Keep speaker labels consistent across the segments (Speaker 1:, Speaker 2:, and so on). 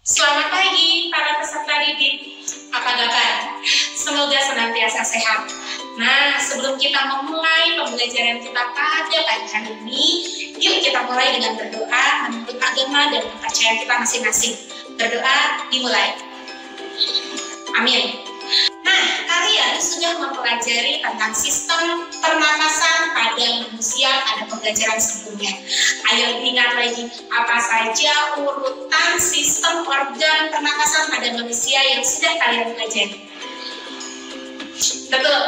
Speaker 1: Selamat pagi para peserta didik. Apa kabar? Semoga senantiasa sehat. Nah, sebelum kita memulai pembelajaran kita pada pagi hari ini, yuk kita mulai dengan berdoa menurut agama dan kepercayaan kita masing-masing. Berdoa dimulai. Amin. Nah, kalian sudah mempelajari tentang sistem pernafasan pada manusia pada pembelajaran sebelumnya. Ayo ingat lagi apa saja urutan sistem organ pernafasan pada manusia yang sudah kalian pelajari. Betul,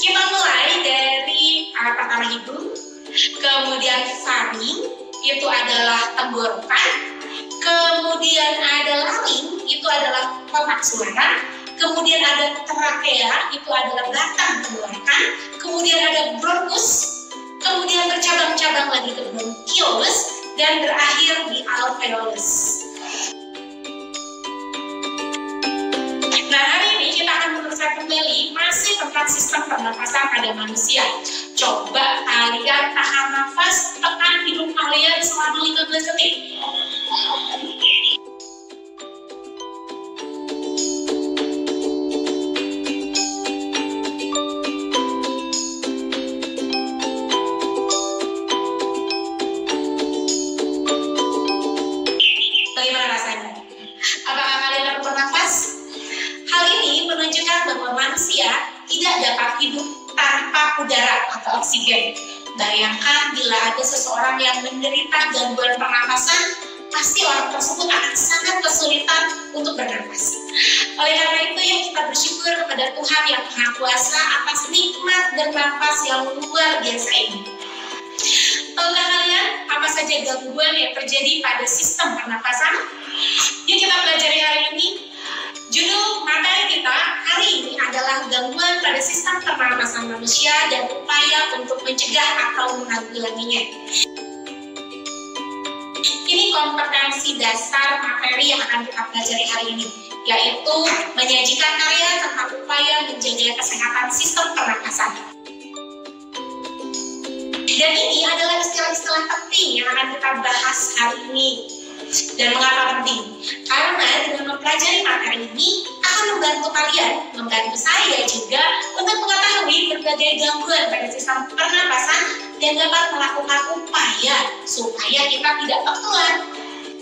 Speaker 1: kita mulai dari pertama hidung, kemudian faring, itu adalah tenggorokan, kemudian ada laring, itu adalah kotak suara, kemudian ada trakea, itu adalah batang tenggorokan, kemudian ada bronkus, kemudian bercabang-cabang lagi ke bronchioles, dan berakhir di alveolus. Nah, hari ini kita akan meneruskan kembali masih tentang sistem pernafasan pada manusia. Coba kalian tahan nafas, tekan hidung kalian selama 15 detik. Bagaimana rasanya? Apakah kalian dapat bernafas? Hal ini menunjukkan bahwa manusia tidak dapat hidup tanpa udara atau oksigen. Bayangkan bila ada seseorang yang menderita gangguan pernafasan, pasti orang tersebut akan sangat kesulitan untuk bernafas. Oleh karena itu, yuk kita bersyukur kepada Tuhan yang Maha Kuasa atas nikmat dan nafas yang luar biasa ini. Tahukah kalian apa saja gangguan yang terjadi pada sistem pernafasan? Yuk kita pelajari hari ini. Judul materi kita hari ini adalah gangguan pada sistem pernafasan manusia dan upaya untuk mencegah atau menanggulanginya. Ini kompetensi dasar materi yang akan kita pelajari hari ini, yaitu menyajikan karya tentang upaya menjaga kesehatan sistem pernafasan. Dan ini adalah istilah-istilah penting yang akan kita bahas hari ini. Dan mengapa penting? Karena dengan mempelajari materi ini akan membantu kalian, membantu saya juga untuk mengetahui berbagai gangguan pada sistem pernapasan dan dapat melakukan upaya supaya kita tidak tertular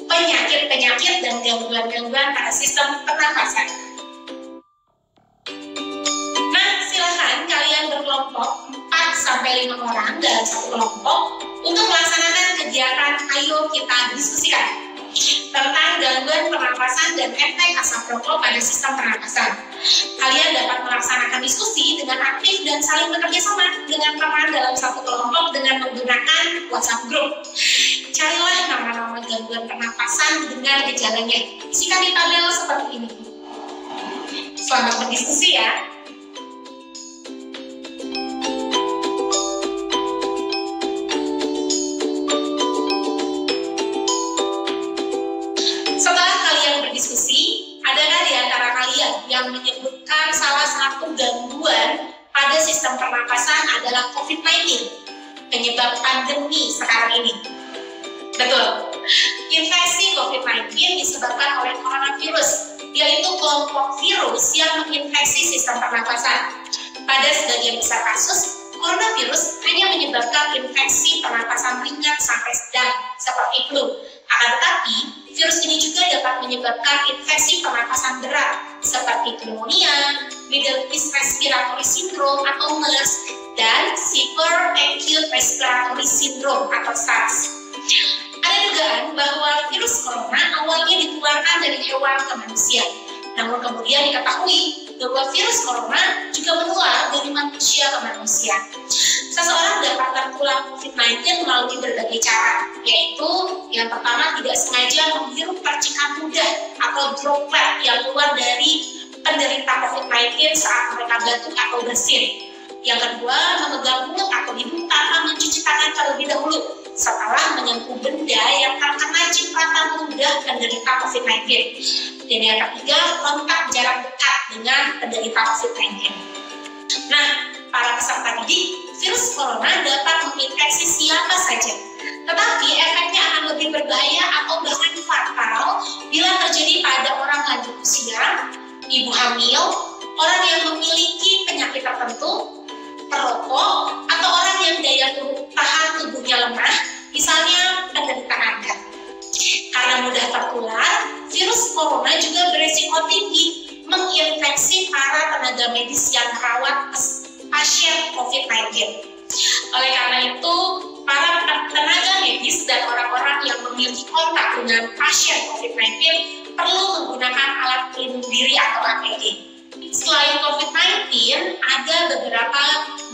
Speaker 1: penyakit-penyakit dan gangguan-gangguan pada sistem pernapasan. Nah, silakan kalian berkelompok 4-5 orang dalam satu kelompok untuk melaksanakan kegiatan Ayo Kita Diskusikan tentang gangguan pernapasan dan efek asap rokok pada sistem pernapasan. Kalian dapat melaksanakan diskusi dengan aktif dan saling bekerja sama dengan teman dalam satu kelompok dengan menggunakan WhatsApp group. Carilah nama-nama gangguan pernapasan dengan gejalanya. Isikan di tabel seperti ini. Selamat berdiskusi ya. Adakah di antara kalian yang menyebutkan salah satu gangguan pada sistem pernapasan adalah COVID-19, penyebab pandemi sekarang ini? Betul. Infeksi COVID-19 disebabkan oleh coronavirus, yaitu kelompok virus yang menginfeksi sistem pernapasan. Pada sebagian besar kasus, coronavirus hanya menyebabkan infeksi pernapasan ringan sampai sedang, seperti flu. Akan tetapi, virus ini juga dapat menyebabkan infeksi pernapasan berat seperti pneumonia, Middle East Respiratory Syndrome atau MERS, dan Severe Acute Respiratory Syndrome atau SARS. Ada dugaan bahwa virus corona awalnya ditularkan dari hewan ke manusia. Namun kemudian diketahui bahwa virus corona juga menular dari manusia ke manusia. Seseorang dapat tertular COVID-19 melalui berbagai cara, yaitu yang pertama tidak sengaja menghirup percikan ludah atau droplet yang keluar dari penderita COVID-19 saat mereka batuk atau bersin. Yang kedua, memegang mulut atau hidung tanpa mencuci tangan terlebih dahulu setelah menyentuh benda yang terkena cipratan ludah penderita COVID-19. Dan yang ketiga, kontak jarak dekat dengan penderita COVID-19. Nah, para peserta didik, virus corona dapat menginfeksi siapa saja. Tetapi efeknya akan lebih berbahaya atau bahkan fatal bila terjadi pada lanjut usia, ibu hamil, orang yang memiliki penyakit tertentu, perokok, atau orang yang daya tahan tubuhnya lemah, misalnya penderita kanker. Karena mudah tertular, virus corona juga beresiko tinggi menginfeksi para tenaga medis yang merawat pasien COVID-19. Oleh karena itu, para tenaga medis dan orang-orang yang memiliki kontak dengan pasien COVID-19 perlu menggunakan alat pelindung diri atau APD. Selain COVID-19, ada beberapa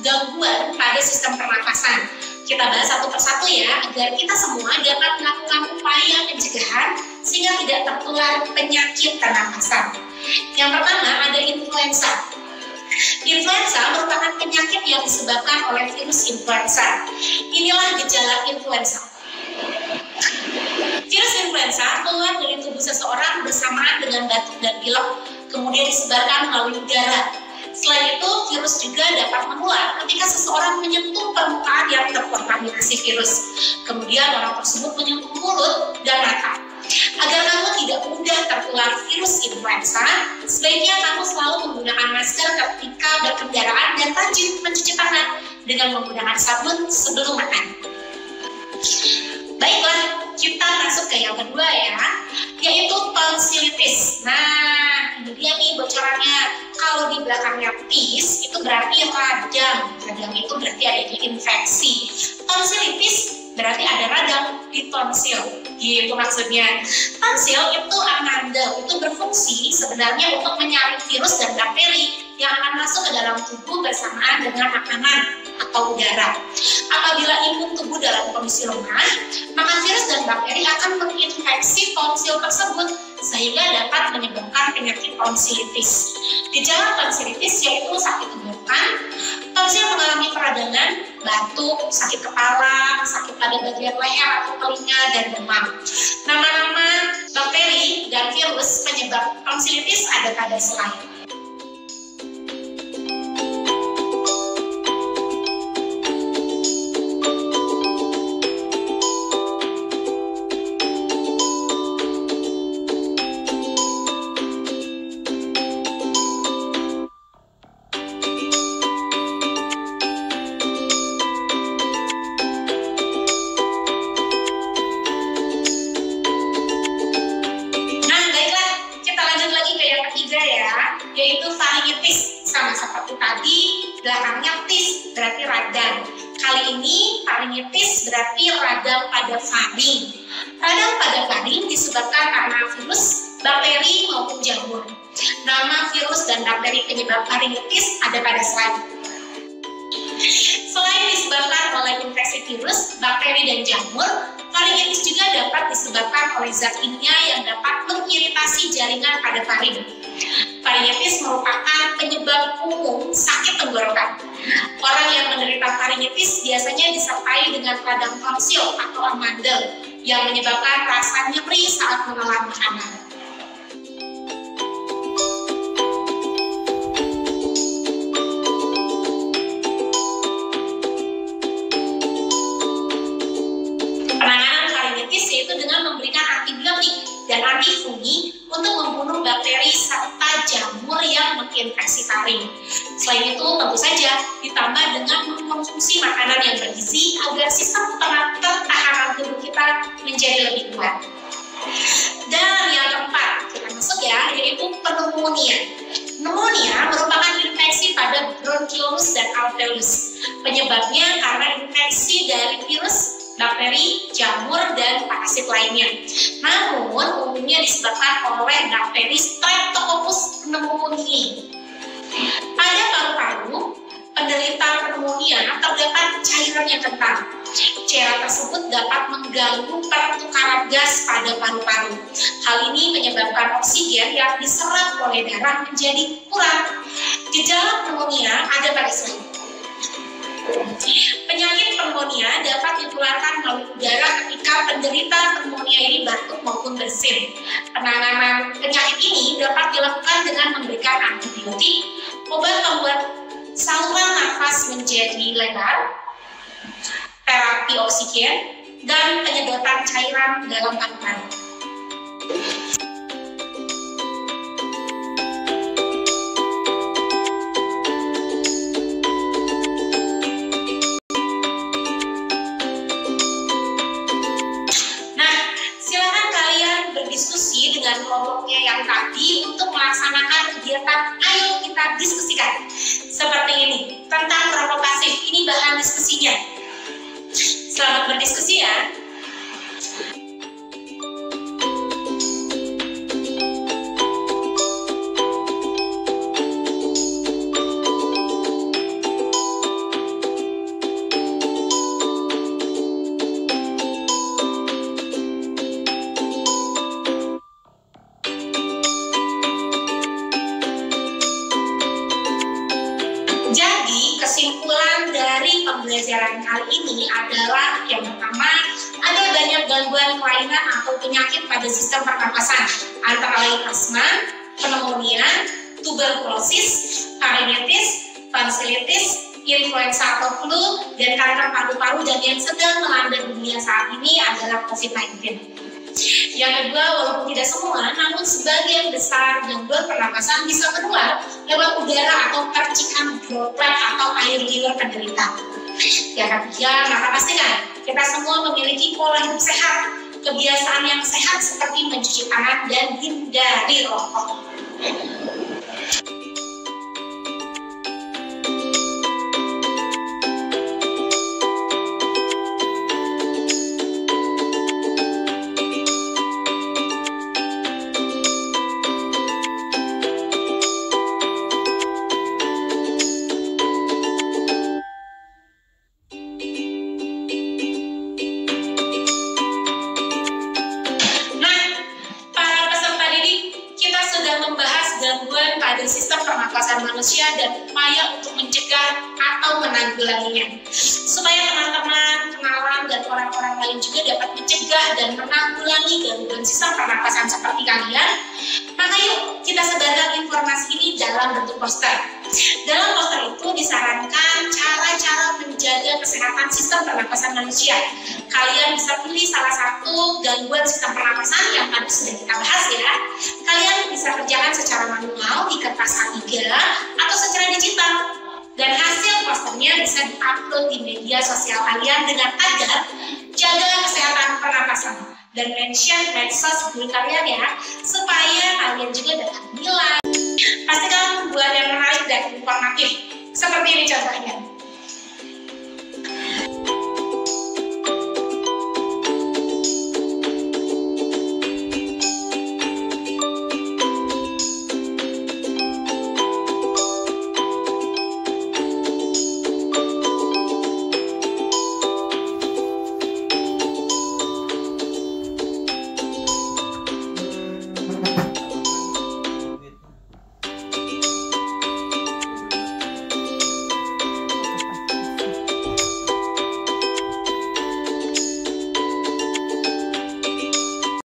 Speaker 1: gangguan pada sistem pernapasan. Kita bahas satu persatu ya, agar kita semua dapat melakukan upaya pencegahan sehingga tidak tertular penyakit pernapasan. Yang pertama ada influenza. Influenza merupakan penyakit yang disebabkan oleh virus influenza. Inilah gejala influenza. Virus influenza keluar dari tubuh seseorang bersamaan dengan batuk dan pilek, kemudian disebarkan melalui udara. Selain itu, virus juga dapat menular ketika seseorang menyentuh permukaan yang terkontaminasi virus. Kemudian orang tersebut menyentuh mulut dan mata. Agar kamu tidak mudah tertular virus influenza, sebaiknya kamu selalu menggunakan masker ketika berkendaraan dan rajin mencuci tangan dengan menggunakan sabun sebelum makan. Baiklah, kita masuk ke yang kedua ya, yaitu tonsilitis. Nah, ini dia nih bocorannya. Kalau di belakangnya tis, itu berarti radang. Radang itu berarti ada infeksi. Tonsilitis berarti ada radang di tonsil, gitu maksudnya. Tonsil itu amandel, itu berfungsi sebenarnya untuk menyaring virus dan bakteri yang akan masuk ke dalam tubuh bersamaan dengan makanan atau udara. Apabila imun tubuh dalam kondisi lemah, maka virus dan bakteri akan menginfeksi tonsil tersebut sehingga dapat menyebabkan penyakit tonsilitis. Gejala tonsilitis yaitu sakit tenggorokan, tonsil mengalami peradangan, batuk, sakit kepala, sakit pada bagian leher atau telinga, dan demam. Nama-nama bakteri dan virus penyebab tonsilitis ada pada slide. Yaitu faringitis, sama seperti tadi, belakangnya tis berarti radang. Kali ini faringitis berarti radang pada faring. Radang pada faring disebabkan karena virus, bakteri maupun jamur. Nama virus dan bakteri penyebab faringitis ada pada slide. Selain disebabkan oleh infeksi virus, bakteri dan jamur, faringitis juga dapat disebabkan oleh zat kimia yang dapat mengiritasi jaringan pada faring. Faringitis merupakan penyebab umum sakit tenggorokan. Orang yang menderita faringitis biasanya disertai dengan radang tonsil atau amandel yang menyebabkan rasa nyeri saat menelan makanan. Penanganan faringitis yaitu dengan memberikan antibiotik dan antifungi untuk membunuh bakteri serta jamur yang menginfeksi faring. Selain itu, tentu saja ditambah dengan mengkonsumsi makanan yang bergizi agar sistem pertahanan tubuh kita menjadi lebih kuat. Dan yang keempat, kita masuk ya, yaitu pneumonia. Pneumonia merupakan infeksi pada bronchiolus dan alveolus. Penyebabnya karena infeksi dari virus, bakteri, jamur, dan parasit lainnya. Namun, umumnya disebabkan oleh bakteri Streptococcus pneumoniae. Pada paru-paru, penderita pneumonia terdapat cairan yang kental. Cairan tersebut dapat mengganggu pertukaran gas pada paru-paru. Hal ini menyebabkan oksigen yang diserap oleh darah menjadi kurang. Gejala pneumonia ada pada slide. Penyakit pneumonia dapat ditularkan melalui udara ketika penderita pneumonia ini batuk maupun bersin. Penanganan penyakit ini dapat dilakukan dengan memberikan antibiotik, obat pembuat saluran nafas menjadi lebar, terapi oksigen, dan penyedotan cairan dalam paru-paru. kelompoknya yang tadi untuk melaksanakan kegiatan ayo kita diskusikan. Seperti ini, tentang perokok pasif. Ini bahan diskusinya. Selamat berdiskusi ya. Jadi, kesimpulan dari pembelajaran kali ini adalah yang pertama, ada banyak gangguan kelainan atau penyakit pada sistem pernapasan, antara lain asma, pneumonia, tuberkulosis, rinitis, tonsilitis, influenza atau flu, dan kanker paru-paru, dan yang sedang melanda dunia saat ini adalah COVID-19. Yang kedua, walaupun tidak semua, namun sebagian besar gangguan pernapasan bisa menular lewat udara atau percikan droplet atau air liur penderita. Yang ketiga, maka pastikan kita semua memiliki pola hidup sehat, kebiasaan yang sehat seperti mencuci tangan dan hindari rokok. Gangguan pada sistem pernapasan manusia dan upaya untuk mencegah atau menanggulanginya. Supaya teman-teman, kenalan, dan orang-orang lain juga dapat mencegah dan menanggulangi gangguan sistem pernapasan seperti kalian, maka yuk kita sebarkan informasi ini dalam bentuk poster. Dalam poster itu disarankan cara-cara menjaga kesehatan sistem pernapasan manusia. Kalian bisa pilih salah satu gangguan sistem pernapasan yang tadi sudah kita bahas ya. Kalian bisa kerjakan secara manual di kertas A3 atau secara digital. Dan hasil posternya bisa diupload di media sosial kalian dengan tagar jaga kesehatan pernapasan dan mention medsos guru kalian ya, supaya kalian juga dapat nilai. Pastikan buat yang menarik dan informatif. Seperti ini contohnya.